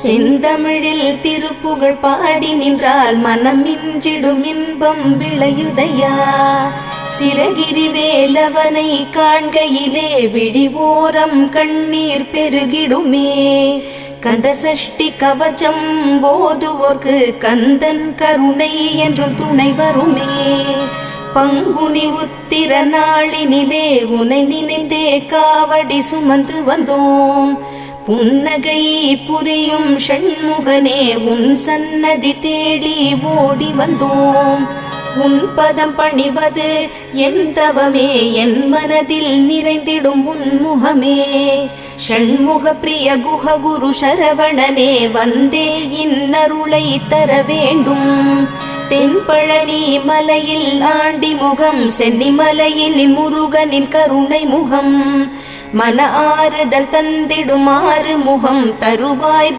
செந்தமிழில் திருப்புகழ் பாடி நின்றால் மனம் மிஞ்சிடும் இன்பம் விளையுதையா. சிறகிரி வேலவனை காண்கையிலே விழிவோரம் கண்ணீர் பெருகிடுமே. கந்த சஷ்டி கவச்சம் போதுவோர்க்கு கந்தன் கருணை என்றும் துணை வருமே. பங்குனி உத்திர நாளினிலே உனை நினைந்தே காவடி சுமந்து வந்தோம். புன்னகை புரியும் ஷண்முகனே உன் சன்னதி தேடி ஓடி வந்தோம். உன் பதம் பணிவது என் தவமே, என் மனதில் நிறைந்திடும் உன் முகமே. ஷண்முக பிரிய குஹ குரு சரவணனே வந்தே இன்னருளை தர வேண்டும். தென்பழனி மலையில் ஆண்டி முகம், சென்னி மலையில் முருகனின் கருணை முகம். மன ஆறுதல் தந்திடும் ஆறு முகம் தருவாய்.